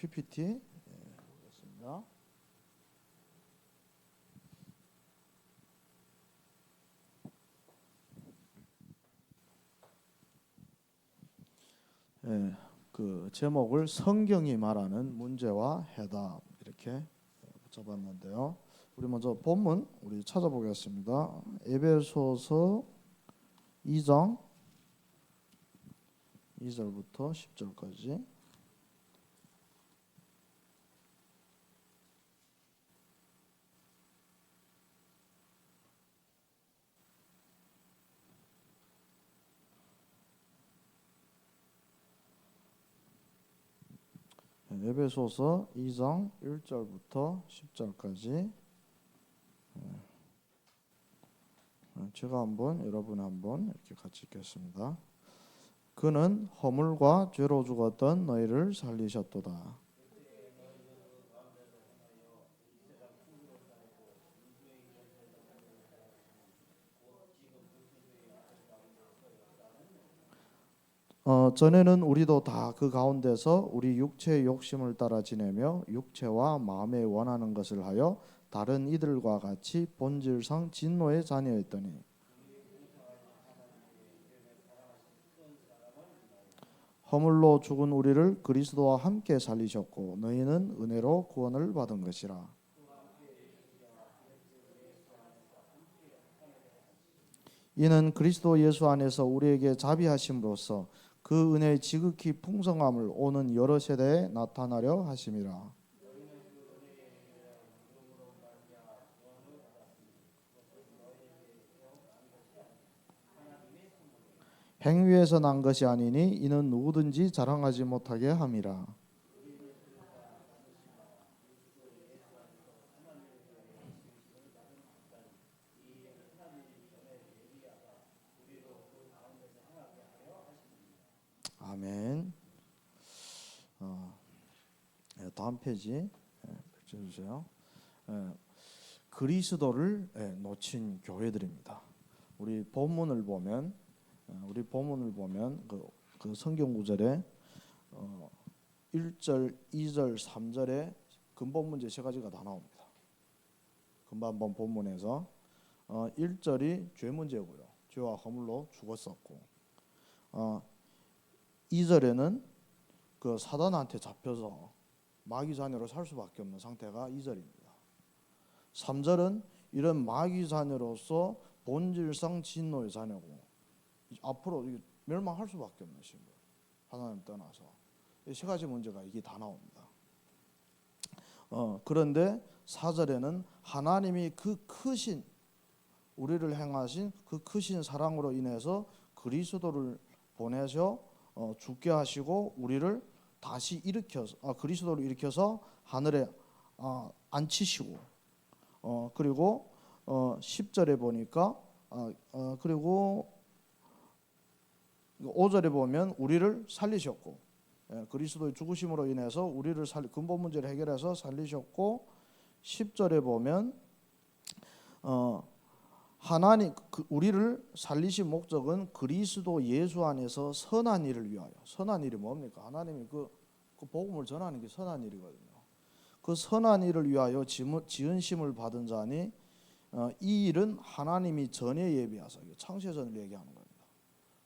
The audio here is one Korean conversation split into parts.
PPT 보겠습니다. 그 제목을 성경이 말하는 문제와 해답 이렇게 붙여봤는데요. 우리 먼저 본문 우리 찾아보겠습니다. 에베소서 2장 2절부터 10절까지. 에베소서 2장 1절부터 10절까지 제가 한번 여러분 한번 이렇게 같이 읽겠습니다. 그는 허물과 죄로 죽었던 너희를 살리셨도다. 전에는 우리도 다 그 가운데서 우리 육체의 욕심을 따라 지내며 육체와 마음에 원하는 것을 하여 다른 이들과 같이 본질상 진노의 자녀였더니 허물로 죽은 우리를 그리스도와 함께 살리셨고 너희는 은혜로 구원을 받은 것이라. 이는 그리스도 예수 안에서 우리에게 자비하심으로써 그 은혜의 지극히 풍성함을 오는 여러 세대에 나타나려 하심이라. 행위에서 난 것이 아니니 이는 누구든지 자랑하지 못하게 함이라. 아멘. 다음 페이지 펼쳐주세요. 그리스도를 놓친 교회들입니다. 우리 본문을 보면 그 성경 구절에 1절, 2절, 3절에 근본 문제 세 가지가 다 나옵니다. 금방 본문에서 1절이 죄 문제고요. 죄와 허물로 죽었었고 2절에는 그 사단한테 잡혀서 마귀 자녀로 살 수밖에 없는 상태가 2절입니다. 3절은 이런 마귀 자녀로서 본질상 진노의 자녀고 앞으로 멸망할 수밖에 없는 신분, 하나님 떠나서 이 세 가지 문제가 이게 다 나옵니다. 그런데 4절에는 하나님이 그 크신 우리를 행하신 그 크신 사랑으로 인해서 그리스도를 보내셔 죽게 하시고 우리를 다시 일으켜서 그리스도를 일으켜서 하늘에 앉히시고 그리고 10절에 보니까 그리고 5절에 보면 우리를 살리셨고 그리스도의 죽으심으로 인해서 우리를 근본 문제를 해결해서 살리셨고 10절에 보면 하나님 우리를 살리신 목적은 그리스도 예수 안에서 선한 일을 위하여. 선한 일이 뭡니까? 하나님이 그 복음을 전하는 게 선한 일이거든요. 그 선한 일을 위하여 지은심을 받은 자니 이 일은 하나님이 전에 예비하사 창세전을 얘기하는 겁니다.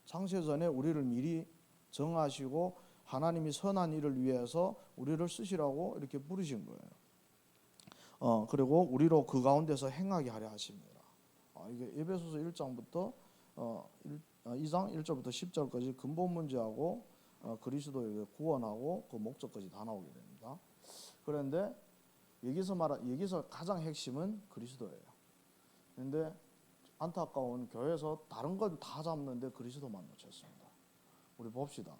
창세전에 우리를 미리 정하시고 하나님이 선한 일을 위해서 우리를 쓰시라고 이렇게 부르신 거예요. 그리고 우리로 그 가운데서 행하게 하려 하십니다. 이게 에베소서 1장부터 2장 1절부터 10절까지 근본 문제하고 그리스도에게 구원하고 그 목적까지 다 나오게 됩니다. 그런데 여기서 가장 핵심은 그리스도예요. 그런데 안타까운 교회에서 다른 건 다 잡는데 그리스도만 놓쳤습니다. 우리 봅시다.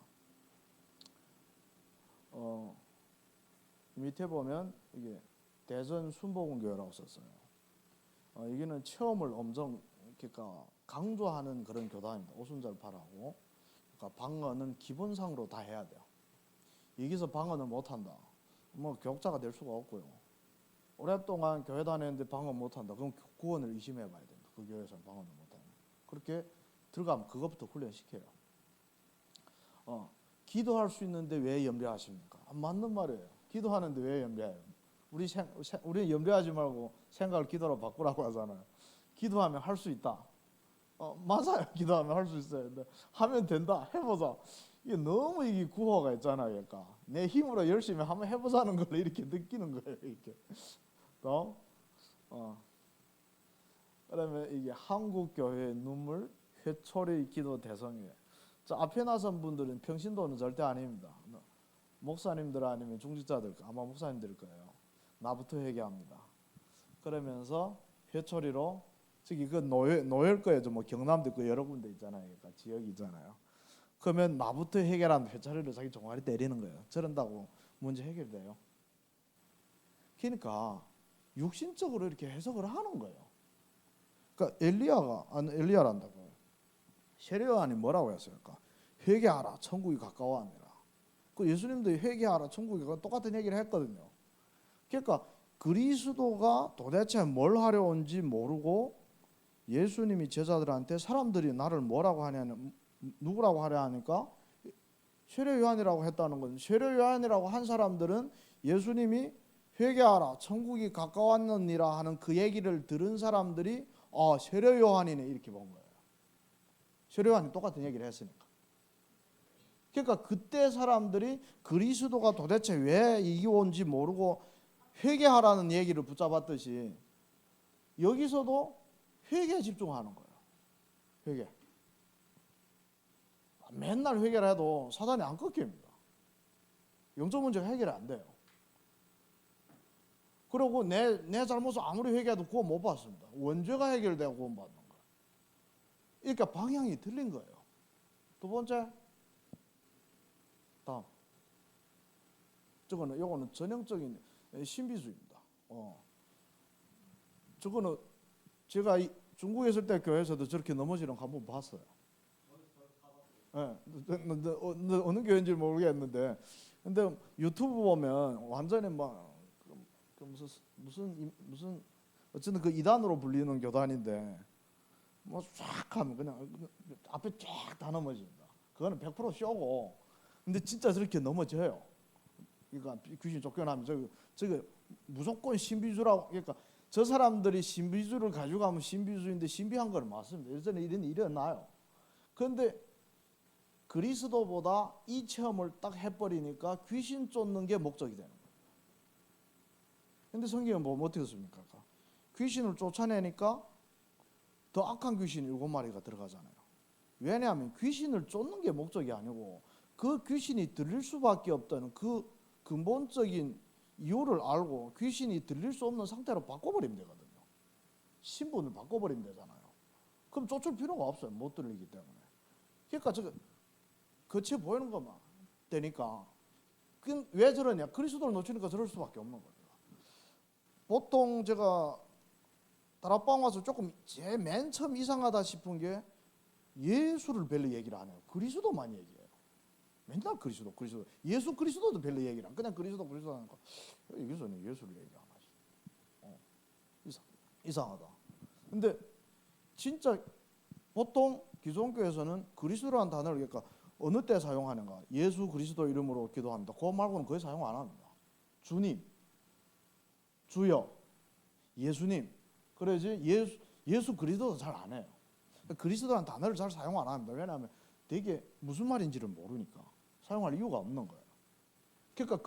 밑에 보면 이게 대전 순복음교회라고 썼어요. 여기는 체험을 엄청 그러니까 강조하는 그런 교단입니다. 오순절파라고. 그러니까 방언은 기본상으로 다 해야 돼요. 여기서 방언을 못한다. 뭐 교육자가 될 수가 없고요. 오랫동안 교회 다녔는데 방언 못한다. 그럼 구원을 의심해봐야 된다. 그 교회에서 방언을 못하면. 그렇게 들어가면 그것부터 훈련시켜요. 기도할 수 있는데 왜 염려하십니까? 맞는 말이에요. 기도하는데 왜 염려해요? 우리 염려하지 말고 생각을 기도로 바꾸라고 하잖아요. 기도하면 할 수 있다. 맞아요. 기도하면 할 수 있어요. 근데 하면 된다. 해보자. 이게 너무 이게 구호가 있잖아요. 그러니까 내 힘으로 열심히 한번 해보자는 걸 이렇게 느끼는 거예요. 이렇게 또 그러면 이게 한국 교회의 눈물 회초리 기도 대성이에요. 자, 앞에 나선 분들은 평신도는 절대 아닙니다. 목사님들 아니면 중직자들 아마 목사님들일 거예요. 나부터 회개합니다. 그러면서 회초리로 저기 그 노예일 거예요. 뭐 경남도 있고 여러 군데 있잖아요. 그러니까 지역이 있잖아요. 그러면 나부터 회개라는 회초리로 자기 종아리 때리는 거예요. 저런다고 문제 해결돼요. 그러니까 육신적으로 이렇게 해석을 하는 거예요. 그러니까 엘리야란다고. 세례요한이 뭐라고 했어요? 회개하라, 천국이 가까워함이라. 그 예수님도 회개하라, 천국이 똑같은 얘기를 했거든요. 그러니까 그리스도가 도대체 뭘 하려 온지 모르고 예수님이 제자들한테 사람들이 나를 뭐라고 하냐는 누구라고 하려 하니까 세례요한이라고 했다는 건 세례요한이라고 한 사람들은 예수님이 회개하라, 천국이 가까웠느니라 하는 그 얘기를 들은 사람들이 세례요한이네 이렇게 본 거예요. 세례요한이 똑같은 얘기를 했으니까. 그러니까 그때 사람들이 그리스도가 도대체 왜 이기 온지 모르고 회개하라는 얘기를 붙잡았듯이 여기서도 회개에 집중하는 거예요. 회개. 맨날 회개를 해도 사단이 안 꺾입니다. 영적 문제가 해결이 안 돼요. 그리고 내 잘못을 아무리 회개해도 구원 못 받습니다. 원죄가 해결되고 구원 받는 거예요. 그러니까 방향이 틀린 거예요. 두 번째, 다음. 요거는 전형적인 신비주의입니다. 저거는 제가 중국에 있을 때 교회에서도 저렇게 넘어지는 거 한번 봤어요. 어느 교회인지 모르겠는데, 근데 유튜브 보면 완전히 막 무슨 어쨌든 그 이단으로 불리는 교단인데 뭐 쫙 하면 그냥 앞에 쫙 다 넘어집니다. 그거는 100% 쇼고, 근데 진짜 저렇게 넘어져요. 그러니까 귀신 쫓겨나면 저기 무조건 신비주라고. 그러니까 저 사람들이 신비주를 가지고 가면 신비주의인데 신비한 건 맞습니다. 예전에 이런 일이 일어나요. 그런데 그리스도보다 이 체험을 딱 해버리니까 귀신 쫓는 게 목적이 되는 거예요. 근데 성경은 뭐 어떻게 씁니까? 귀신을 쫓아내니까 더 악한 귀신 7마리가 들어가잖아요. 왜냐하면 귀신을 쫓는 게 목적이 아니고 그 귀신이 들릴 수밖에 없다는 그 근본적인 이유를 알고 귀신이 들릴 수 없는 상태로 바꿔버리면 되거든요. 신분을 바꿔버리면 되잖아요. 그럼 쫓을 필요가 없어요. 못 들리기 때문에. 그러니까 거치해 보이는 것만 되니까. 왜 저러냐? 그리스도를 놓치니까 저럴 수밖에 없는 거예요. 보통 제가 다락방 와서 조금 제 맨 처음 이상하다 싶은 게 예수를 별로 얘기를 안 해요. 그리스도만 얘기해요. 맨날 그리스도. 예수 그리스도도 별로 얘기를 안 해요. 그냥 그리스도 하니까 여기서는 예수를 얘기 안 하지. 이상하다. 근데 진짜 보통 기존교에서는 그리스도라는 단어를 그러니까 어느 때 사용하는가? 예수 그리스도 이름으로 기도합니다. 그거 말고는 거의 사용 안 합니다. 주님, 주여, 예수님. 그래야지 예수 그리스도도 잘 안 해요. 그리스도라는 단어를 잘 사용 안 합니다. 왜냐하면 되게 무슨 말인지를 모르니까 사용할 이유가 없는 거예요. 그러니까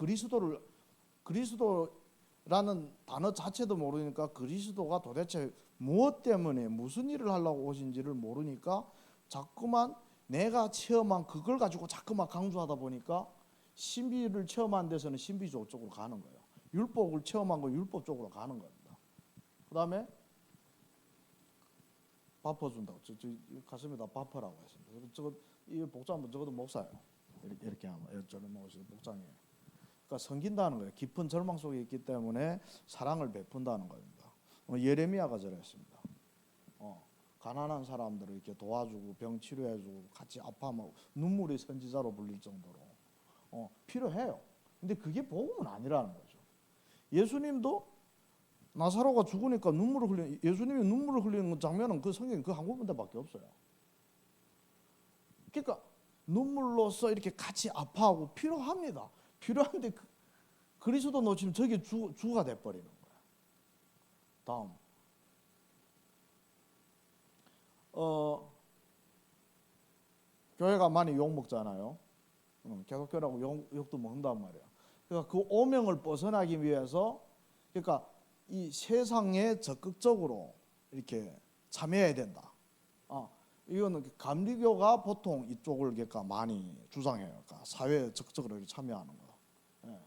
그리스도라는 단어 자체도 모르니까 그리스도가 도대체 무엇 때문에 무슨 일을 하려고 오신지를 모르니까 자꾸만 내가 체험한 그걸 가지고 자꾸만 강조하다 보니까 신비를 체험한 데서는 신비 쪽으로 가는 거예요. 율법을 체험한 거 율법 쪽으로 가는 겁니다. 그 다음에 밥퍼준다고 가슴에다 밥퍼라고 했습니다. 이 복장은 적어도 목사예요. 이렇게 하면 저는 복장이에요. 그러니까 섬긴다는 거예요. 깊은 절망 속에 있기 때문에 사랑을 베푼다는 겁니다. 예레미야가 저랬습니다. 가난한 사람들을 이렇게 도와주고 병 치료해주고 같이 아파하면 눈물의 선지자로 불릴 정도로 필요해요. 근데 그게 복음은 아니라는 거죠. 예수님도 나사로가 죽으니까 예수님이 눈물을 흘리는 장면은 그 성경 그 한 군데밖에 없어요. 그러니까 눈물로써 이렇게 같이 아파하고 필요합니다. 필요한데 그리스도 놓치면 저게 주가 돼버리는 거야. 다음, 교회가 많이 욕 먹잖아요. 기독교라고 욕도 먹는단 말이야. 그러니까 그 오명을 벗어나기 위해서, 그러니까 이 세상에 적극적으로 이렇게 참여해야 된다. 이거는 감리교가 보통 이쪽을 그러니까 많이 주장해요. 그러니까 사회에 적극적으로 이렇게 참여하는 거. 예.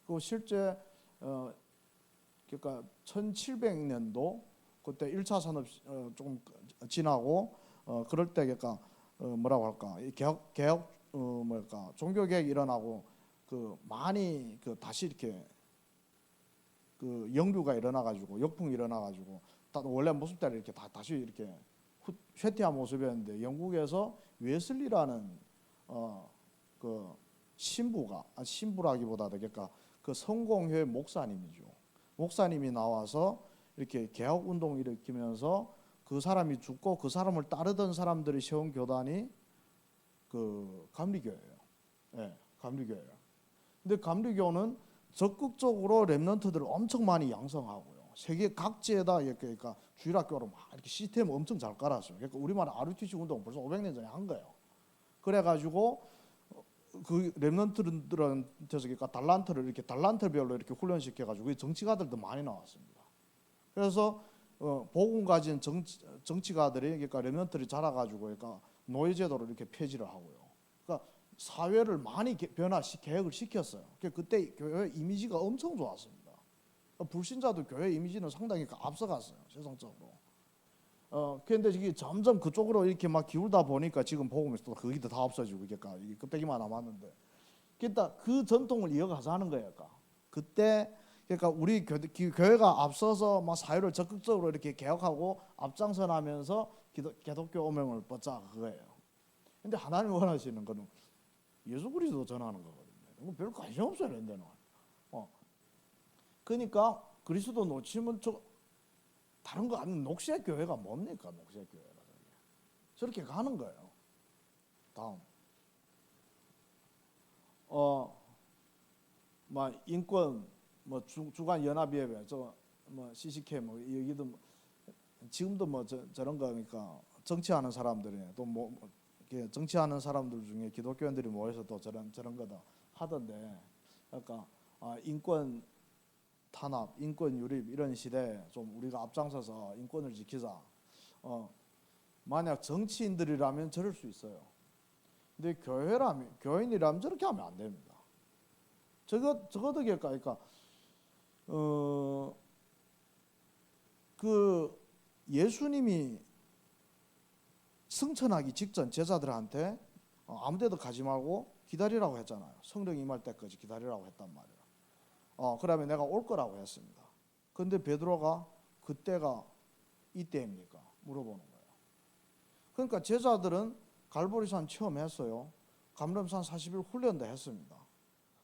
그리고 실제 그러니까 1700년도 그때 1차 산업 조금 지나고 그럴 때 그러니까 뭐라고 할까, 개혁 뭐랄까 종교 개혁이 일어나고 그 많이 그 다시 이렇게 그 영류가 일어나가지고 역풍이 일어나가지고 원래 모습대로 이렇게 다시 이렇게 쇠퇴한 모습이었는데, 영국에서 웨슬리라는 그 신부라기보다 그러니까 그 성공회 목사님이 나와서 이렇게 개혁 운동을 일으키면서 그 사람이 죽고 그 사람을 따르던 사람들이 세운 교단이 그 감리교예요. 예, 감리교예요. 근데 감리교는 적극적으로 렘넌트들을 엄청 많이 양성하고요. 세계 각지에다 그러니까 주일학교로 막 이렇게 시스템을 엄청 잘 깔았어요. 그러니까 우리말 RUTC 운동 벌써 500년 전에 한 거예요. 그래가지고 그 렘넌트들한테서 그러니까 달란트를 이렇게 달란트별로 이렇게 훈련시켜가지고 정치가들도 많이 나왔습니다. 그래서 복음 가진 정치가들이 그러니까 렘넌트들이 자라가지고 그러니까 노예제도를 이렇게 폐지를 하고요. 그러니까 사회를 많이 개혁을 시켰어요. 그때 교회 이미지가 엄청 좋았습니다. 불신자도 교회 이미지는 상당히 앞서갔어요, 세상적으로. 그런데 이게 점점 그쪽으로 이렇게 막 기울다 보니까 지금 복음에서 또 그게 다 없어지고 그러니까 이게 껍데기만 남았는데, 그러니까 그 전통을 이어가서 하는 거예요. 그때 그러니까 우리 교회가 앞서서 막 사회를 적극적으로 이렇게 개혁하고 앞장서 나면서 기독교 오명을 뻗자 그거예요. 근데 하나님 원하시는 거는 예수 그리스도 전하는 거거든요. 별 관심 없어요, 이런 데는. 그러니까 그리스도 놓치면 다른 거 아닌 녹색 교회가 뭡니까? 녹색 교회가 저렇게 가는 거예요. 다음, 뭐 인권, 뭐 주간 연합의회, 뭐 CCK, 뭐 여기도 지금도 뭐 저런 거니까 정치하는 사람들이 또 정치하는 사람들 중에 기독교인들이 모여서 또 저런 거다 하던데, 그러니까 인권 탄압, 인권 유립 이런 시대에 좀 우리가 앞장서서 인권을 지키자. 만약 정치인들이라면 저럴 수 있어요. 근데 교인이라면 저렇게 하면 안 됩니다. 적어도 그러니까 그 예수님이 승천하기 직전 제자들한테 아무데도 가지 말고 기다리라고 했잖아요. 성령 임할 때까지 기다리라고 했단 말이에요. 그러면 내가 올 거라고 했습니다. 근데 베드로가 그때가 이때입니까? 물어보는 거예요. 그러니까 제자들은 갈보리산 체험했어요. 감람산 40일 훈련도 했습니다.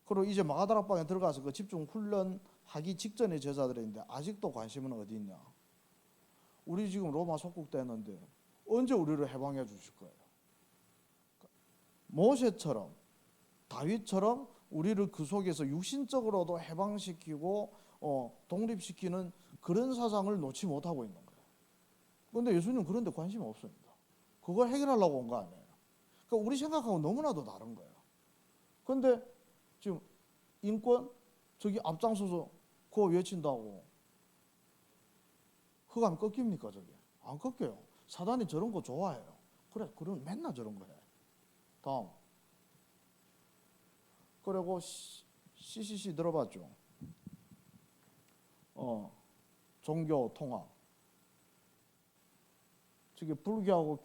그리고 이제 마가다락방에 들어가서 그 집중 훈련하기 직전의 제자들인데 아직도 관심은 어디 있냐? 우리 지금 로마 속국되는데 언제 우리를 해방해 주실 거예요? 모세처럼, 다윗처럼 우리를 그 속에서 육신적으로도 해방시키고 독립시키는 그런 사상을 놓지 못하고 있는 거예요. 그런데 예수님은 그런 데 관심이 없습니다. 그걸 해결하려고 온 거 아니에요. 그러니까 우리 생각하고 너무나도 다른 거예요. 그런데 지금 인권 저기 앞장서서 그거 외친다고 흑암 꺾입니까? 저게 안 꺾여요. 사단이 저런 거 좋아해요. 그럼 맨날 저런 거 해. 다음, 그리고 CCC 들어봤죠? 종교 통합. 저기 불교하고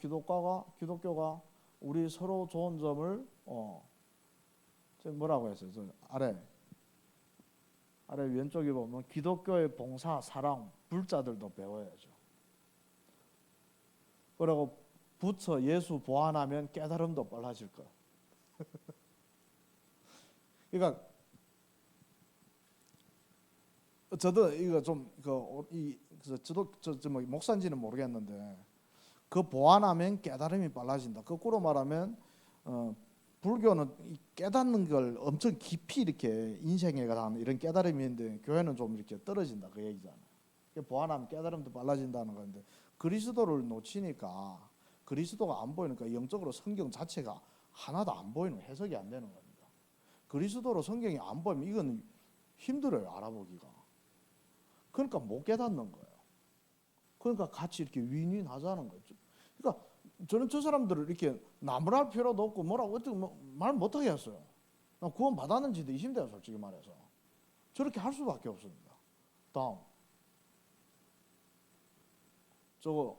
기독교가 우리 서로 좋은 점을 뭐라고 했어요? 저 아래 왼쪽에 보면 기독교의 봉사, 사랑, 불자들도 배워야죠. 그리고 부처, 예수 보완하면 깨달음도 빨라질 것. 그러니까 저도 이거 좀 저도 뭐 목사인지는 모르겠는데 그 보완하면 깨달음이 빨라진다. 거꾸로 말하면 불교는 이 깨닫는 걸 엄청 깊이 이렇게 인생에 관한 이런 깨달음이 있는데 교회는 좀 이렇게 떨어진다 그 얘기잖아요. 보완하면 깨달음도 빨라진다는 건데 그리스도를 놓치니까 그리스도가 안 보이니까 영적으로 성경 자체가 하나도 안 보이는 해석이 안 되는 겁니다. 그리스도로 성경이 안 보이면 이건 힘들어요 알아보기가. 그러니까 못 깨닫는 거예요. 그러니까 같이 이렇게 윈윈 하자는 거죠. 그러니까 저는 저 사람들을 이렇게 나무랄 필요도 없고 뭐라고 어떻게 말 못하게 했어요. 구원 받았는지도 의심돼요 솔직히 말해서. 저렇게 할 수밖에 없습니다. 다음 저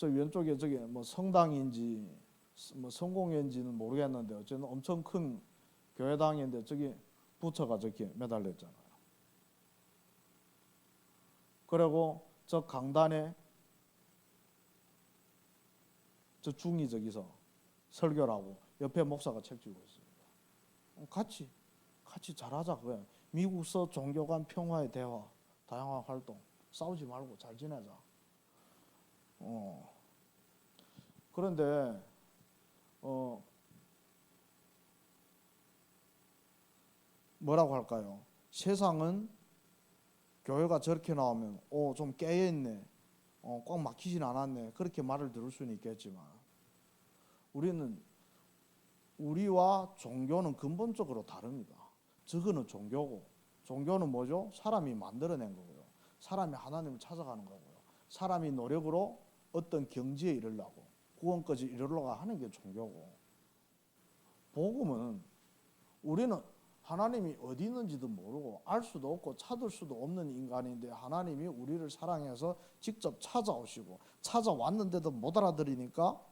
왼쪽에 저게 뭐 성당인지 뭐 성공회인지는 모르겠는데 어쨌든 엄청 큰 교회당인데 저기 부처가 저렇게 매달렸잖아요. 그리고 저 강단에 저 중이 저기서 설교를 하고 옆에 목사가 책 쥐고 있습니다. 같이 잘하자 그거야. 미국서 종교 간 평화의 대화, 다양한 활동, 싸우지 말고 잘 지내자. 그런데 뭐라고 할까요? 세상은 교회가 저렇게 나오면 좀 깨어있네, 꽉 막히진 않았네 그렇게 말을 들을 수는 있겠지만 우리와 종교는 근본적으로 다릅니다. 저거는 종교고 종교는 뭐죠? 사람이 만들어낸 거고요. 사람이 하나님을 찾아가는 거고요. 사람이 노력으로 어떤 경지에 이르려고 구원까지 이르려고 하는 게 종교고, 복음은 우리는 하나님이 어디 있는지도 모르고 알 수도 없고 찾을 수도 없는 인간인데 하나님이 우리를 사랑해서 직접 찾아오시고 찾아왔는데도 못 알아들으니까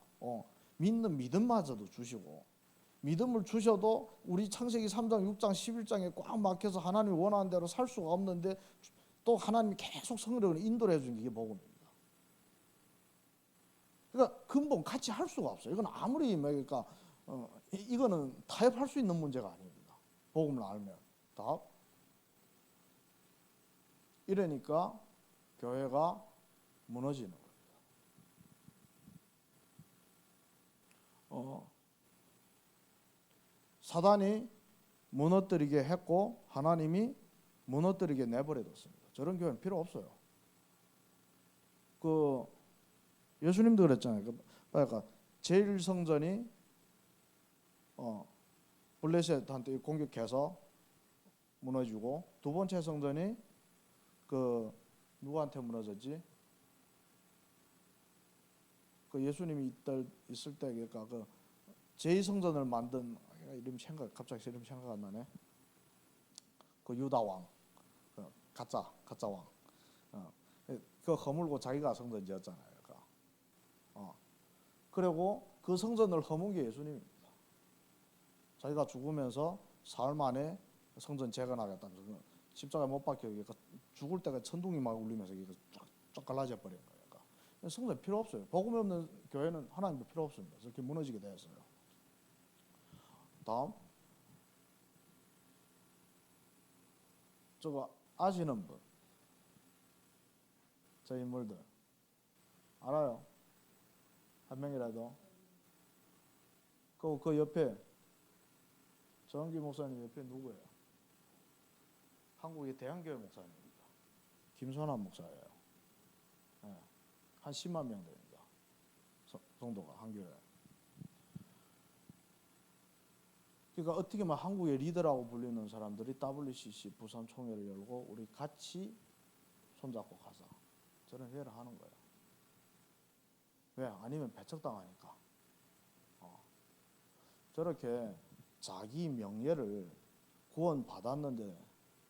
믿는 믿음마저도 주시고, 믿음을 주셔도 우리 창세기 3장 6장 11장에 꽉 막혀서 하나님이 원하는 대로 살 수가 없는데 또 하나님이 계속 성령을 인도를 해주는 게 복음입니다. 그러니까 근본 같이 할 수가 없어요. 이건 아무리 그러니까 이거는 타협할 수 있는 문제가 아닙니다. 복음을 알면 답. 이러니까 교회가 무너지는 겁니다. 사단이 무너뜨리게 했고 하나님이 무너뜨리게 내버려뒀습니다. 저런 교회는 필요 없어요. 예수님도 그랬잖아요. 그러니까 제일 성전이 블레셋한테 공격해서 무너지고, 두 번째 성전이 누구한테 무너졌지? 예수님이 있을 때 그러니까 제2성전을 만든 이름 갑자기 이름 생각 안 나네. 유다 왕, 가짜 왕, 허물고 자기가 성전 지었잖아요. 그리고 그 성전을 허문 게 예수님입니다. 자기가 죽으면서 사흘 만에 성전 재건하겠다면서 십자가에 못 박혀 죽을 때가 천둥이 막 울리면서 쫙 갈라져 버린 거예요. 성전 필요 없어요. 복음이 없는 교회는 하나님도 필요 없습니다. 이렇게 무너지게 되었어요. 다음, 저거 아시는 분, 저 인물들 알아요? 한 명이라도. 그 옆에 정기 목사님 옆에 누구예요? 한국의 대한교회 목사님입니다. 김선환 목사예요. 네. 한 10만 명 됩니다. 성도가 한 교회. 그러니까 어떻게 보면 한국의 리더라고 불리는 사람들이 WCC 부산 총회를 열고 우리 같이 손잡고 가자, 저는 회의를 하는 거예요. 왜? 아니면 배척당하니까. 저렇게 자기 명예를 구원 받았는데,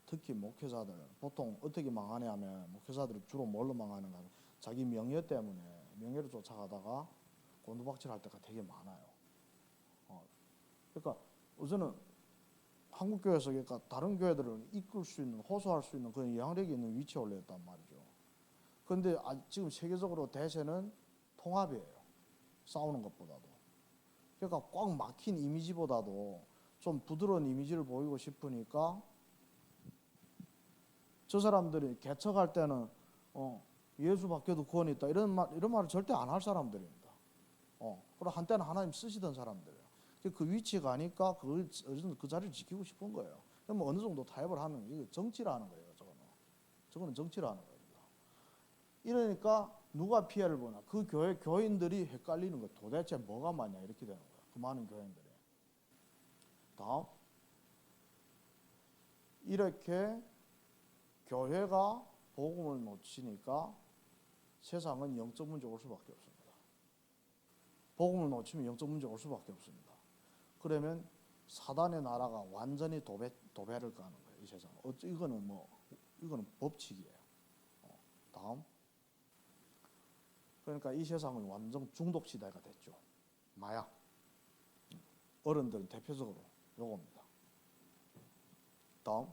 특히 목회자들 보통 어떻게 망하냐 하면 목회자들이 주로 뭘로 망하는가 하면 자기 명예 때문에 명예를 쫓아가다가 곤두박질할 때가 되게 많아요. 그러니까 우선은 한국 교회에서 그러니까 다른 교회들을 이끌 수 있는, 호소할 수 있는 그런 영향력이 있는 위치에 올렸단 말이죠. 그런데 지금 세계적으로 대세는 통합이에요. 싸우는 것보다도. 그러니까 꽉 막힌 이미지보다도 좀 부드러운 이미지를 보이고 싶으니까 저 사람들이 개척할 때는 예수 밖에도 구원이 있다 이런 말을 절대 안 할 사람들입니다. 그리고 한때는 하나님 쓰시던 사람들이에요. 그 위치에 가니까 그 자리를 지키고 싶은 거예요. 그럼 어느 정도 타협을 하면 이게 정치라는 거예요. 저거는 정치라는 겁니다. 이러니까 누가 피해를 보나? 그 교회 교인들이 헷갈리는 거예요. 도대체 뭐가 맞냐 이렇게 되는 거예요. 그 많은 교인들이. 다음, 이렇게 교회가 복음을 놓치니까 세상은 영적 문제가 올 수밖에 없습니다. 복음을 놓치면 영적 문제가 올 수밖에 없습니다. 그러면 사단의 나라가 완전히 도배를 가는 거예요. 이 세상. 이거는 법칙이에요. 다음. 그러니까 이 세상은 완전 중독 시대가 됐죠. 마약. 어른들은 대표적으로 요겁니다. 다음.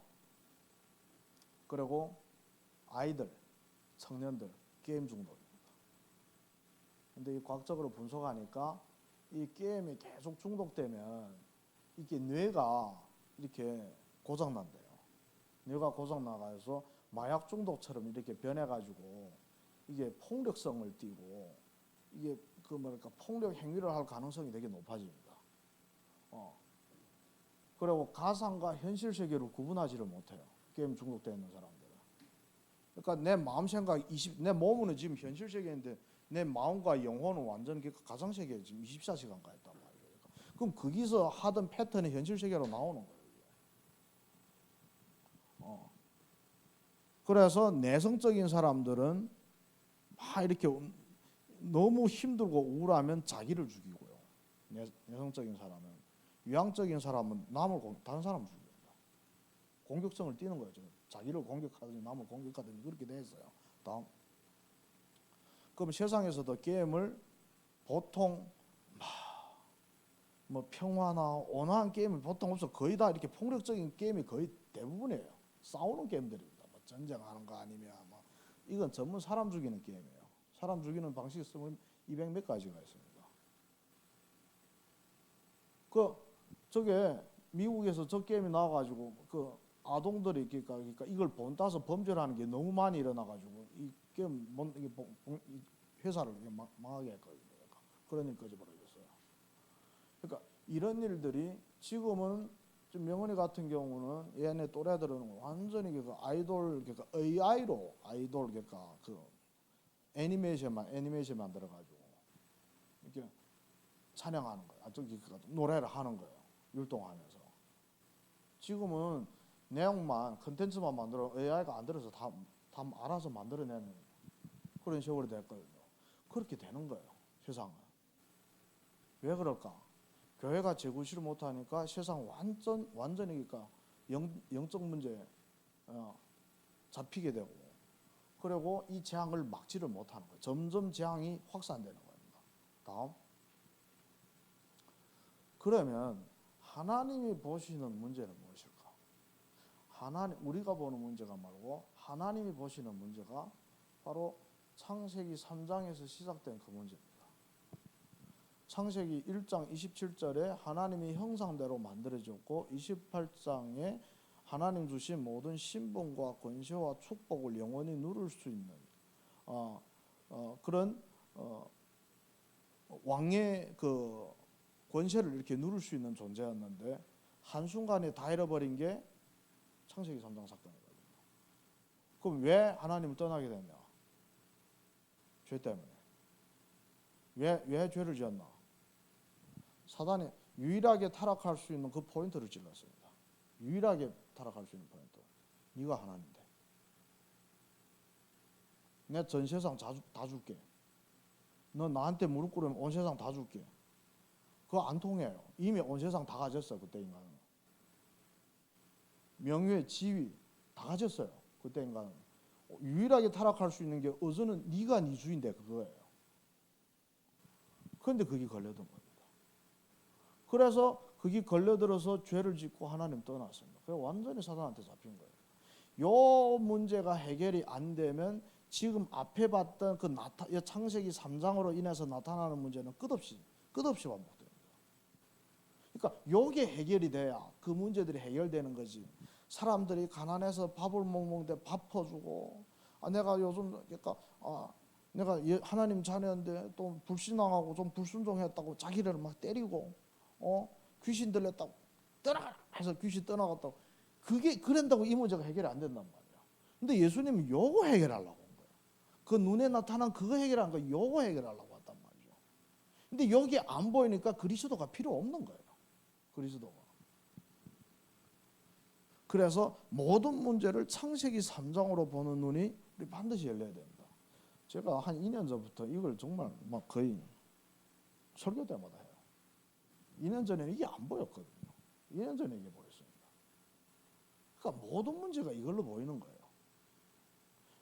그리고 아이들, 청년들 게임 중독입니다. 근데 이 과학적으로 분석하니까 이 게임에 계속 중독되면 이게 뇌가 이렇게 고장난대요. 뇌가 고장나가서 마약 중독처럼 이렇게 변해가지고 이게 폭력성을 띠고 이게 폭력 행위를 할 가능성이 되게 높아집니다. 그리고 가상과 현실 세계를 구분하지를 못해요. 게임 중독되어 있는 사람들은. 그러니까 내 마음 생각 내 몸은 지금 현실 세계인데 내 마음과 영혼은 완전 가상 세계에 지금 24시간 가 있단 말이에요. 그럼 거기서 하던 패턴이 현실 세계로 나오는 거예요. 그래서 내성적인 사람들은 막 이렇게 너무 힘들고 우울하면 자기를 죽이고요. 내성적인 사람은. 유향적인 사람은 다른 사람을 죽입니다. 공격성을 띠는 거예요. 자기를 공격하든지 남을 공격하든지 그렇게 돼 있어요. 다음. 그럼 세상에서도 게임을 보통 뭐 평화나 온화한 게임은 보통 없어. 거의 다 이렇게 폭력적인 게임이 거의 대부분이에요. 싸우는 게임들입니다. 뭐 전쟁하는 거 아니면 이건 전문 사람 죽이는 게임이에요. 사람 죽이는 방식이 쓰면 200몇 가지가 있습니다. 저게 미국에서 저 게임이 나와가지고 아동들이 그러니까 이걸 본따서 범죄를 하는 게 너무 많이 일어나가지고 이 게임 회사를 망하게 했거든요. 그런 일까지 벌어졌어요. 그러니까 이런 일들이 지금은 좀 명언이 같은 경우는 얘네 또래들은 완전히 아이돌 AI로 아이돌 애니메이션 만들어가지고 이렇게 찬양하는 거예요. 노래를 하는 거예요. 율동하면서. 지금은 내용만 컨텐츠만 만들어 AI가 안 들어서 다 알아서 만들어내는 그런 세월이 됐거든요. 그렇게 되는 거예요. 세상은. 왜 그럴까? 교회가 재구시를 못하니까 세상 완전히 영적 문제에 잡히게 되고 그리고 이 재앙을 막지를 못하는 거예요. 점점 재앙이 확산되는 겁니다. 다음. 그러면 하나님이 보시는 문제는 무엇일까? 우리가 보는 문제가 말고 하나님이 보시는 문제가 바로 창세기 3장에서 시작된 그 문제입니다. 창세기 1장 27절에 하나님이 형상대로 만들어졌고 28장에 하나님 주신 모든 신분과 권세와 축복을 영원히 누릴 수 있는 그런 왕의 권세를 이렇게 누릴 수 있는 존재였는데 한순간에 다 잃어버린 게 창세기 3장 사건이거든요. 그럼 왜 하나님을 떠나게 됐냐? 죄 때문에. 왜 죄를 지었나? 사단이 유일하게 타락할 수 있는 그 포인트를 찔렀습니다. 유일하게 타락할 수 있는 포인트. 네가 하나님인데. 내 전 세상 다 줄게. 너 나한테 무릎 꿇으면 온 세상 다 줄게. 그거 안 통해요. 이미 온 세상 다 가졌어. 그때 인간은. 명예, 지위 다 가졌어요. 그때 인간은. 유일하게 타락할 수 있는 게 어서는 네가 네 주인데 그거예요. 그런데 그게 걸려든 겁니다. 그래서 그게 걸려들어서 죄를 짓고 하나님 떠났습니다. 그래서 완전히 사단한테 잡힌 거예요. 요 문제가 해결이 안 되면 지금 앞에 봤던 창세기 3장으로 인해서 나타나는 문제는 끝없이 반복됩니다. 그러니까 요게 해결이 돼야 그 문제들이 해결되는 거지. 사람들이 가난해서 밥을 못 먹는데 밥 퍼주고 내가 요즘 하나님 자녀인데 또 불신앙하고 좀 불순종했다고 자기를 막 때리고 귀신 들렸다고 떠나가라 해서 귀신 떠나갔다고 그게 그런다고 이 문제가 해결이 안 된단 말이야. 근데 예수님이 요거 해결하려고 온 거야. 그 눈에 나타난 그거 해결한 거 요거 해결하려고 왔단 말이죠. 근데 여기 안 보이니까 그리스도가 필요 없는 거예요. 그리스도가. 그래서 모든 문제를 창세기 3장으로 보는 눈이 우리 반드시 열려야 된다. 제가 한 2년 전부터 이걸 정말 막 거의 설교 때마다 해요. 2년 전에는 이게 안 보였거든요. 2년 전에 이게 보였습니다. 그러니까 모든 문제가 이걸로 보이는 거예요.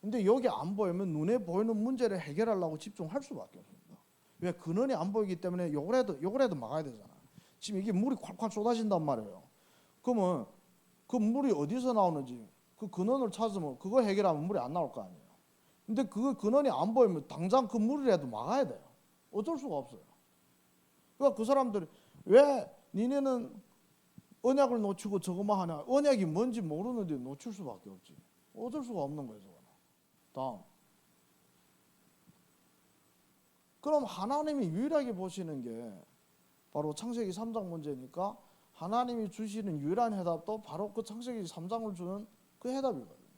근데 여기 안 보이면 눈에 보이는 문제를 해결하려고 집중할 수밖에 없습니다. 왜? 근원이 안 보이기 때문에 요거라도 막아야 되잖아요. 지금 이게 물이 콸콸 쏟아진단 말이에요. 그러면 그 물이 어디서 나오는지 그 근원을 찾으면 그거 해결하면 물이 안 나올 거 아니에요. 근데 그 근원이 안 보이면 당장 그 물이라도 막아야 돼요. 어쩔 수가 없어요. 그러니까 그 사람들이 왜 니네는 언약을 놓치고 저거만 하냐? 언약이 뭔지 모르는데 놓칠 수밖에 없지. 어쩔 수가 없는 거예요. 저거는. 다음. 그럼 하나님이 유일하게 보시는 게 바로 창세기 3장 문제니까 하나님이 주시는 유일한 해답도 바로 그 창세기 3장을 주는 그 해답이거든요.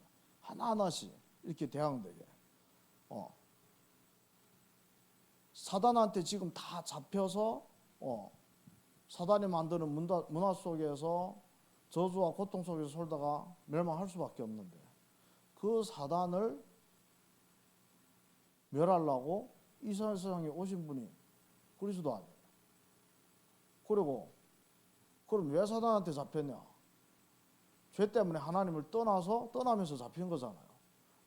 하나하나씩 이렇게 대항되게. 사단한테 지금 다 잡혀서 사단이 만드는 문화 속에서 저주와 고통 속에서 살다가 멸망할 수밖에 없는데 그 사단을 멸하려고 이 세상에 오신 분이 그리스도 아니에요. 그리고 그럼 왜 사단한테 잡혔냐? 죄 때문에 하나님을 떠나면서 잡힌 거잖아요.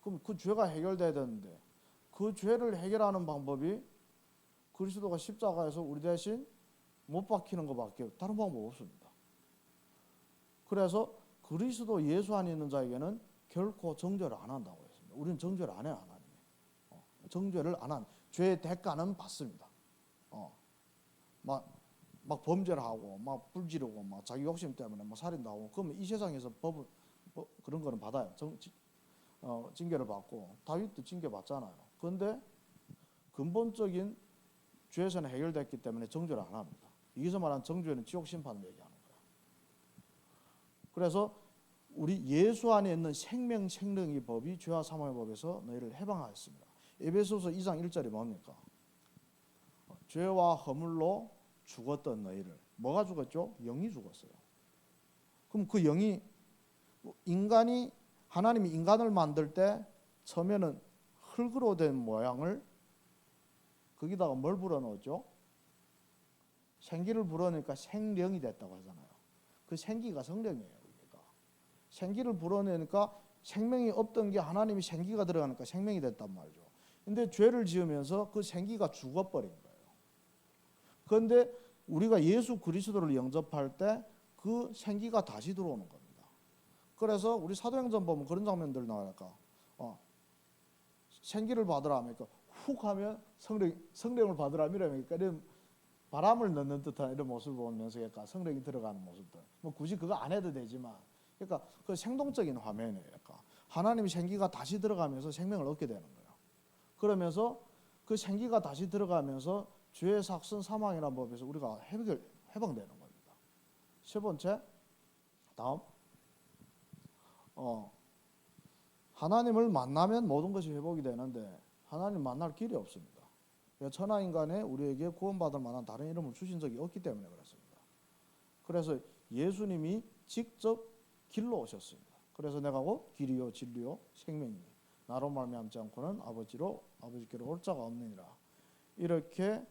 그럼 그 죄가 해결돼야 되는데 그 죄를 해결하는 방법이 그리스도가 십자가에서 우리 대신 못 박히는 것밖에 다른 방법 없습니다. 그래서 그리스도 예수 안에 있는 자에게는 결코 정죄를 안 한다고 했습니다. 우리는 정죄를 안 해요, 하나님이. 정죄를 안 한. 죄의 대가는 받습니다. 막 범죄를 하고, 막 불지르고, 막 자기 욕심 때문에 막 살인도 하고, 그러면 이 세상에서 그런 거는 받아요. 징계를 받고, 다윗도 징계 받잖아요. 그런데 근본적인 죄에서는 해결됐기 때문에 정죄를 안 합니다. 여기서 말하는 정죄는 지옥 심판을 얘기하는 거예요. 그래서 우리 예수 안에 있는 생명의 법이 죄와 사망의 법에서 너희를 해방하였습니다. 에베소서 2장 1절이 뭡니까? 죄와 허물로 죽었던 너희를. 뭐가 죽었죠? 영이 죽었어요. 그럼 그 영이 하나님이 인간을 만들 때 처음에는 흙으로 된 모양을 거기다가 뭘 불어넣었죠? 생기를 불어넣으니까 생령이 됐다고 하잖아요. 그 생기가 성령이에요. 그러니까. 생기를 불어넣으니까 생명이 없던 게 하나님이 생기가 들어가니까 생명이 됐단 말이죠. 근데 죄를 지으면서 그 생기가 죽어버린 거예요. 그런데 우리가 예수 그리스도를 영접할 때 그 생기가 다시 들어오는 겁니다. 그래서 우리 사도행전 보면 그런 장면들 나오니까 생기를 받으라 하니까 훅 하면 성령을 받으라 이러니까 이런 바람을 넣는 듯한 이런 모습을 보면서 그러니까 성령이 들어가는 모습들. 뭐 굳이 그거 안 해도 되지만 그러니까 그 생동적인 화면이에요. 그러니까 하나님의 생기가 다시 들어가면서 생명을 얻게 되는 거예요. 그러면서 그 생기가 다시 들어가면서 죄의 삭선 사망이라는 법에서 우리가 해방되는 겁니다. 세 번째, 다음, 하나님을 만나면 모든 것이 회복이 되는데 하나님 만날 길이 없습니다. 천하인간에 우리에게 구원받을 만한 다른 이름을 주신 적이 없기 때문에 그렇습니다. 그래서 예수님이 직접 길로 오셨습니다. 그래서 내가 길이요 진리요 생명이니 나로 말미암지 않고는 아버지께로 올 자가 없느니라. 이렇게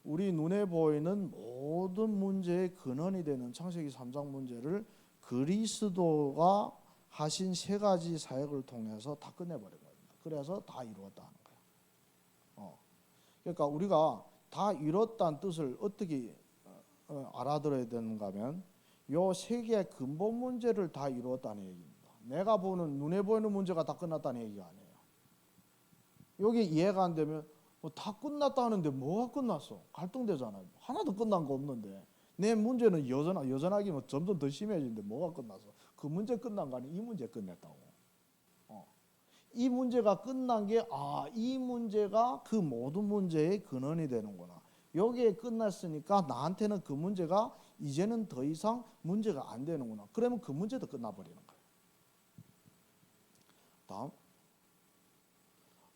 우리 눈에 보이는 모든 문제의 근원이 되는 창세기 3장 문제를 그리스도가 하신 세 가지 사역을 통해서 다 끝내버린 겁니다. 그래서 다 이루었다는 거예요. 그러니까 우리가 다 이뤘다는 뜻을 어떻게 알아들어야 되는가 하면 요 세 개의 근본 문제를 다 이루었다는 얘기입니다. 내가 보는 눈에 보이는 문제가 다 끝났다는 얘기가 아니에요. 여기 이해가 안 되면 다 끝났다는데 뭐가 끝났어? 갈등되잖아요. 하나도 끝난 거 없는데 내 문제는 여전하게 점점 더 심해지는데 뭐가 끝났어? 그 문제 끝난 거 아니야? 이 문제 끝냈다고. 이 문제가 끝난 게 이 문제가 그 모든 문제의 근원이 되는구나. 여기에 끝났으니까 나한테는 그 문제가 이제는 더 이상 문제가 안 되는구나. 그러면 그 문제도 끝나버리는 거예요.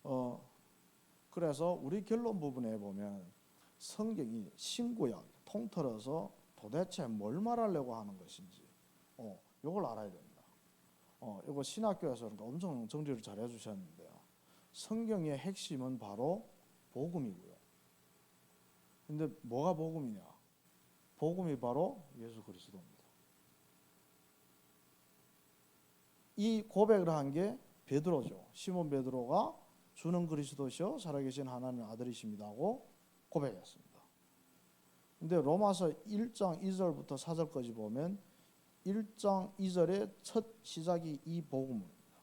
다음. 그래서 우리 결론 부분에 보면 성경이 신구약 통틀어서 도대체 뭘 말하려고 하는 것인지 이걸 알아야 됩니다. 이거 신학교에서 엄청 정리를 잘 해주셨는데요. 성경의 핵심은 바로 복음이고요. 근데 뭐가 복음이냐? 복음이 바로 예수 그리스도입니다. 이 고백을 한 게 베드로죠. 시몬 베드로가 주는 그리스도시요 살아계신 하나님의 아들이십니다 하고 고백했습니다. 근데 로마서 1장 2절부터 4절까지 보면 1장 2절의 첫 시작이 이 복음입니다.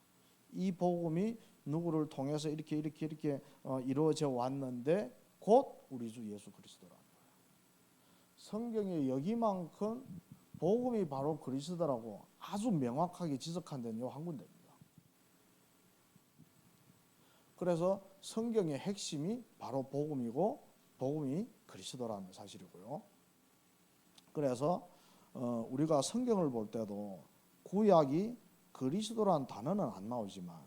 이 복음이 누구를 통해서 이렇게 이루어져 왔는데 곧 우리 주 예수 그리스도라는 거예요. 성경에 여기만큼 복음이 바로 그리스도라고 아주 명확하게 지적한 데는 요 한 군데입니다. 그래서 성경의 핵심이 바로 복음이고 복음이 그리스도라는 사실이고요. 그래서 우리가 성경을 볼 때도 구약이 그리스도라는 단어는 안 나오지만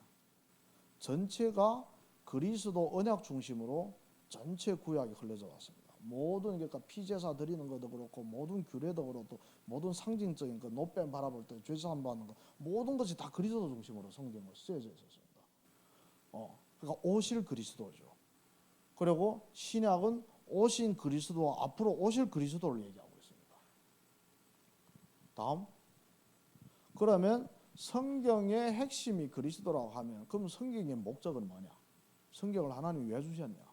전체가 그리스도 언약 중심으로 전체 구약이 흘러져 왔습니다. 모든 그러니까 피제사 드리는 것도 그렇고 모든 규례도 그렇고 모든 상징적인 것 노뱀 바라볼 때 죄사함 받는 것 모든 것이 다 그리스도 중심으로 성경을 쓰여져 있었습니다. 그러니까 오실 그리스도죠. 그리고 신약은 오신 그리스도와 앞으로 오실 그리스도를 얘기하고 있습니다. 다음. 그러면 성경의 핵심이 그리스도라고 하면 그럼 성경의 목적은 뭐냐? 성경을 하나님이 왜 주셨냐?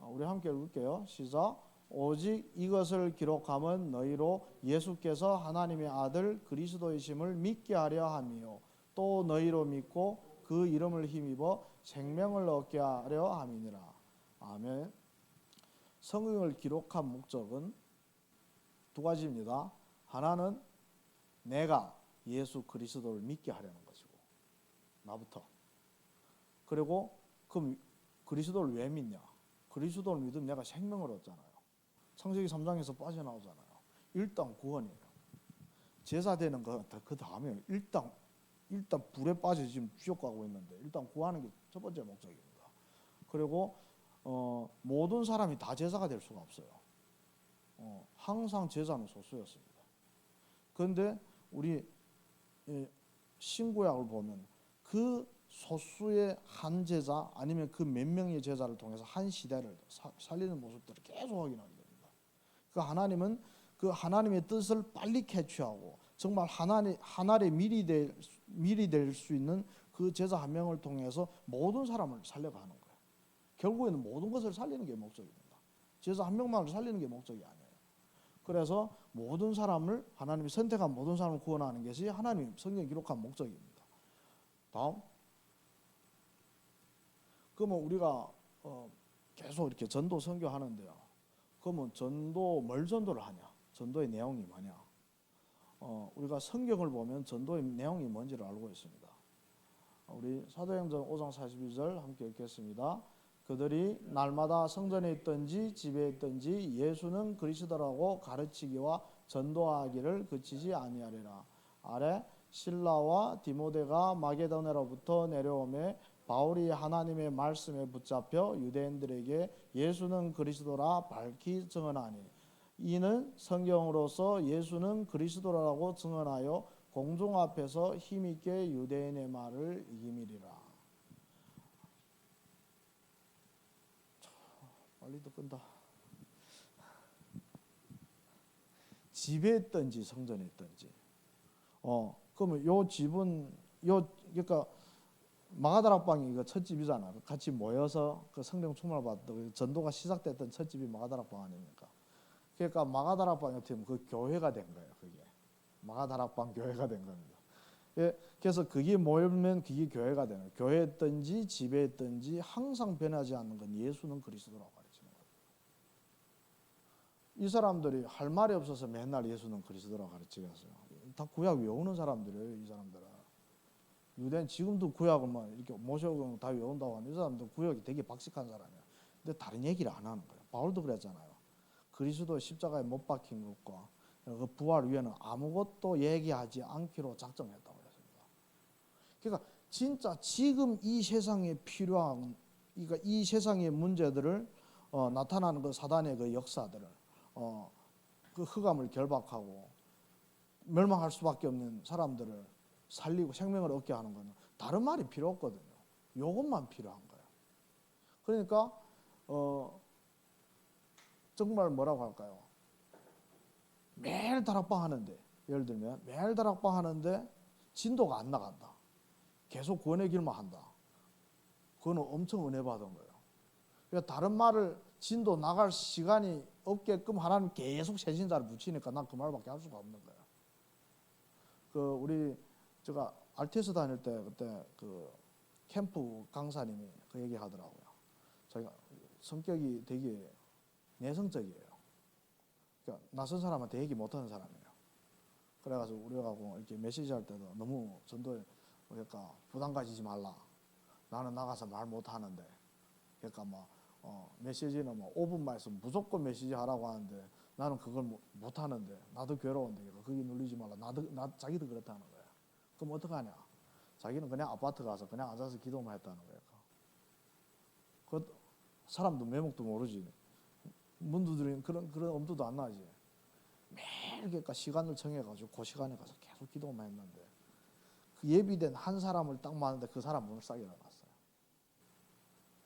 우리 함께 읽을게요. 시작. 오직 이것을 기록함은 너희로 예수께서 하나님의 아들 그리스도이심을 믿게 하려 함이요 또 너희로 믿고 그 이름을 힘입어 생명을 얻게 하려 함이니라. 아멘. 성경을 기록한 목적은 두 가지입니다. 하나는 내가 예수 그리스도를 믿게 하려는 것이고 나부터. 그리고 그럼 그리스도를 왜 믿냐? 그리스도를 믿으면 내가 생명을 얻잖아요. 창세기 3장에서 빠져나오잖아요. 일단 구원이에요. 제사 되는 거 그 다음에 일단 불에 빠져 지금 지옥 가고 있는데 일단 구하는 게 첫 번째 목적입니다. 그리고 모든 사람이 다 제사가 될 수가 없어요. 항상 제사는 소수였습니다. 그런데 우리 신구약을 보면 그 소수의 한 제자 아니면 그 몇 명의 제자를 통해서 한 시대를 살리는 모습들을 계속 확인하게 됩니다. 그 하나님은 그 하나님의 뜻을 빨리 캐치하고 정말 하나의 미리 될 수 있는 그 제자 한 명을 통해서 모든 사람을 살려가는 거예요. 결국에는 모든 것을 살리는 게 목적입니다. 제자 한 명만을 살리는 게 목적이 아니에요. 그래서 모든 사람을 하나님이 선택한 모든 사람을 구원하는 것이 하나님 성경에 기록한 목적입니다. 다음. 그러면 우리가 계속 이렇게 전도 선교하는데요. 그러면 뭘 전도를 하냐? 전도의 내용이 뭐냐? 우리가 성경을 보면 전도의 내용이 뭔지를 알고 있습니다. 우리 사도행전 5장 42절 함께 읽겠습니다. 그들이 날마다 성전에 있든지 집에 있든지 예수는 그리스도라고 가르치기와 전도하기를 그치지 아니하리라. 아래 실라와 디모데가 마게도냐로부터 내려오매 바울이 하나님의 말씀에 붙잡혀 유대인들에게 예수는 그리스도라 밝히 증언하니 이는 성경으로서 예수는 그리스도라고 증언하여 공중 앞에서 힘있게 유대인의 말을 이기미리라. 빨리도 끈다. 집에 있든지 성전에 있든지. 그러면 요 집은 그러니까 마가다락방이 이거 첫 집이잖아. 같이 모여서 그 성령 충만을 받던 전도가 시작됐던 첫 집이 마가다락방 아닙니까? 그러니까 마가다락방이 어떻게 보면 그 교회가 된 거예요. 그게 마가다락방 교회가 된 겁니다. 그래서 그게 모이면 그게 교회가 되는 거예요. 교회였든지 집에 있든지 항상 변하지 않는 건 예수는 그리스도라고 가르치는 거예요. 이 사람들이 할 말이 없어서 맨날 예수는 그리스도라고 가르치겠어요. 다 구약 외우는 사람들이에요. 이 사람들은. 유대인 지금도 구약을 막 이렇게 모세오경 다 외운다고 하는 이 사람도 구약이 되게 박식한 사람이에요. 근데 다른 얘기를 안 하는 거예요. 바울도 그랬잖아요. 그리스도 십자가에 못 박힌 것과 그 부활 위에는 아무것도 얘기하지 않기로 작정했다고 했습니다. 그러니까 진짜 지금 이 세상에 필요한, 그러니까 이 세상의 문제들을 나타나는 그 사단의 그 역사들을 그 흑암을 결박하고 멸망할 수밖에 없는 사람들을 살리고 생명을 얻게 하는 것은 다른 말이 필요 없거든요. 이것만 필요한 거예요. 그러니까 정말 뭐라고 할까요? 매일 다락방 하는데, 예를 들면 매일 다락방 하는데 진도가 안 나간다. 계속 구원의 길만 한다. 그거는 엄청 은혜 받은 거예요. 그러니까 다른 말을 진도 나갈 시간이 없게끔 하나님 계속 새신자를 붙이니까 난 그 말밖에 할 수가 없는 거예요. 제가 RTS 다닐 때 그때 그 캠프 강사님이 그 얘기 하더라고요. 자기가 성격이 되게 내성적이에요. 그러니까 낯선 사람한테 얘기 못하는 사람이에요. 그래가지고 우리가 이렇게 메시지 할 때도 너무 전도에 그러니까 부담 가지지 말라. 나는 나가서 말 못하는데, 그러니까 메시지는 5분만 있으면 무조건 메시지 하라고 하는데 나는 그걸 못하는데 나도 괴로운데 거기 눌리지 말라. 자기도 그렇다는 거예요. 그럼 어떡하냐? 자기는 그냥 아파트 가서 그냥 앉아서 기도만 했다는 거예요. 그 사람도 매목도 모르지. 문 두드리는 그런 엄두도 안 나지. 매일 그러니까 시간을 정해가지고 그 시간에 가서 계속 기도만 했는데 그 예비된 한 사람을 딱 맞는데 그 사람 문을 싸게 닫았어요.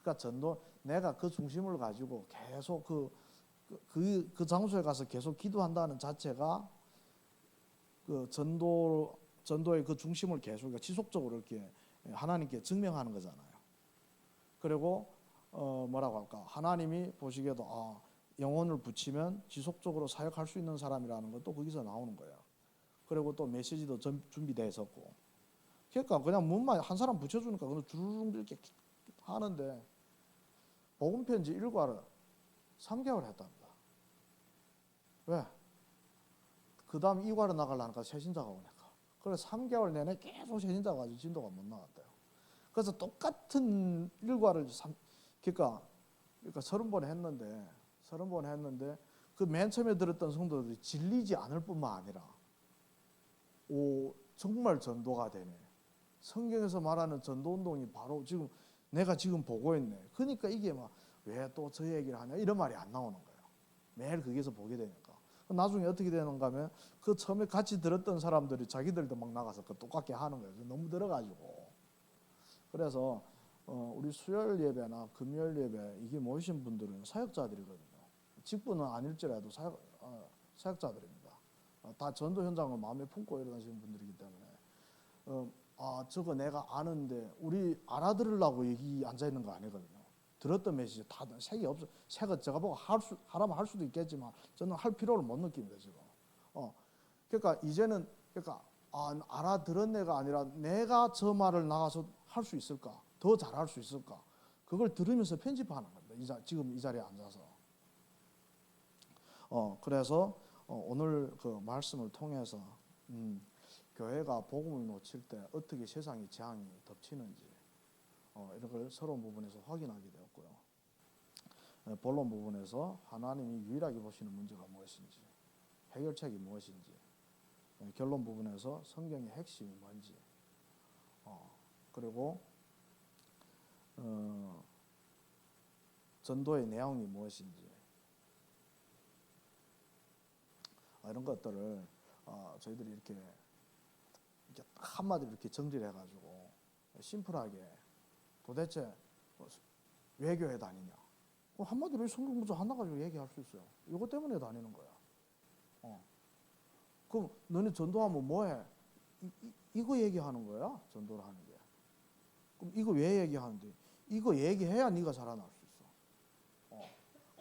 그러니까 전도 내가 그 중심을 가지고 계속 그 장소에 가서 계속 기도한다는 자체가 그 전도의 그 중심을 계속 지속적으로 이렇게 하나님께 증명하는 거잖아요. 그리고 뭐라고 할까? 하나님이 보시기에도 영혼을 붙이면 지속적으로 사역할 수 있는 사람이라는 것도 거기서 나오는 거예요. 그리고 또 메시지도 준비되어 있었고. 그러니까 그냥 문만 한 사람 붙여주니까 그냥 주르륵 이렇게 하는데 복음 편지 1과를 3개월 했답니다. 왜? 그 다음 2과를 나가려니까 새신자가 오니까. 그래서 3개월 내내 계속 새신자가 가지고 진도가 못 나갔대요. 그래서 똑같은 1과를 그러니까 30번 했는데 그 맨 처음에 들었던 성도들이 질리지 않을 뿐만 아니라 정말 전도가 되네. 성경에서 말하는 전도운동이 바로 내가 지금 보고 있네. 그러니까 이게 왜 또 저 얘기를 하냐 이런 말이 안 나오는 거예요. 매일 거기서 보게 되니까. 나중에 어떻게 되는가 하면 그 처음에 같이 들었던 사람들이 자기들도 막 나가서 그 똑같게 하는 거예요. 너무 들어가지고. 그래서 우리 수요일 예배나 금요일 예배 이게 모이신 분들은 사역자들이거든요. 직분은 아닐지라도 사역자들입니다. 다 전도 현장을 마음에 품고 일어나시는 분들이기 때문에 저거 내가 아는데 우리 알아들으려고 여기 앉아있는 거 아니거든요. 들었던 메시지 다 색이 없어. 색은 제가 보고 하라면 할 수도 있겠지만 저는 할 필요를 못 느낍니다 지금. 그러니까 이제는 알아들은 애가 아니라 내가 저 말을 나가서 할 수 있을까? 더 잘할 수 있을까? 그걸 들으면서 편집하는 겁니다. 지금 이 자리에 앉아서. 그래서 오늘 그 말씀을 통해서 교회가 복음을 놓칠 때 어떻게 세상의 재앙이 덮치는지 이런 걸 서론 부분에서 확인하게 되었고요. 본론 부분에서 하나님이 유일하게 보시는 문제가 무엇인지, 해결책이 무엇인지, 결론 부분에서 성경의 핵심이 뭔지, 그리고 전도의 내용이 무엇인지 이런 것들을 저희들이 이렇게 한마디로 이렇게 정리를 해가지고 심플하게 도대체 왜 교회 다니냐? 한마디로 성경 문제 하나 가지고 얘기할 수 있어요. 이것 때문에 다니는 거야. 그럼 너네 전도하면 뭐해? 이거 얘기하는 거야. 전도를 하는 게. 그럼 이거 왜 얘기하는데? 이거 얘기해야 네가 살아날 수 있어.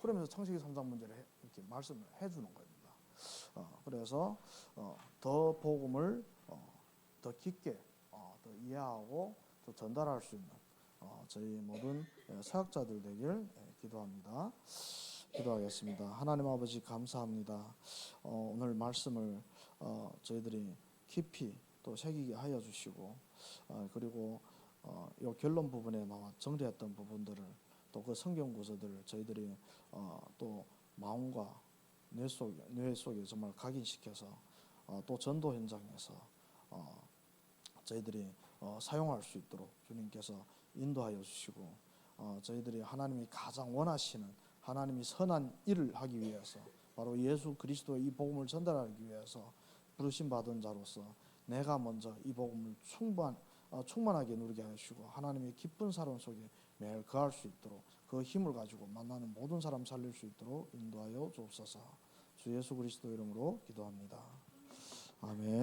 그러면서 창세기 3장 문제를 이렇게 말씀을 해주는 겁니다. 그래서 더 복음을 더 깊게 더 이해하고 또 전달할 수 있는 저희 모든 사역자들 되길 기도합니다. 기도하겠습니다. 하나님 아버지 감사합니다. 오늘 말씀을 저희들이 깊이 또 새기게 하여 주시고, 그리고 요 결론 부분에 나와 정리했던 부분들을 또 그 성경 구절들을 저희들이 또 마음과 뇌 속에 정말 각인시켜서 또 전도 현장에서 저희들이 사용할 수 있도록 주님께서 인도하여 주시고, 저희들이 하나님이 가장 원하시는 하나님이 선한 일을 하기 위해서 바로 예수 그리스도의 이 복음을 전달하기 위해서 부르심 받은 자로서 내가 먼저 이 복음을 충만하게 누리게 하시고 하나님의 기쁜 사랑 속에 매일 거할 수 있도록 그 힘을 가지고 만나는 모든 사람 살릴 수 있도록 인도하여 주옵소서. 주 예수 그리스도 이름으로 기도합니다. 아멘.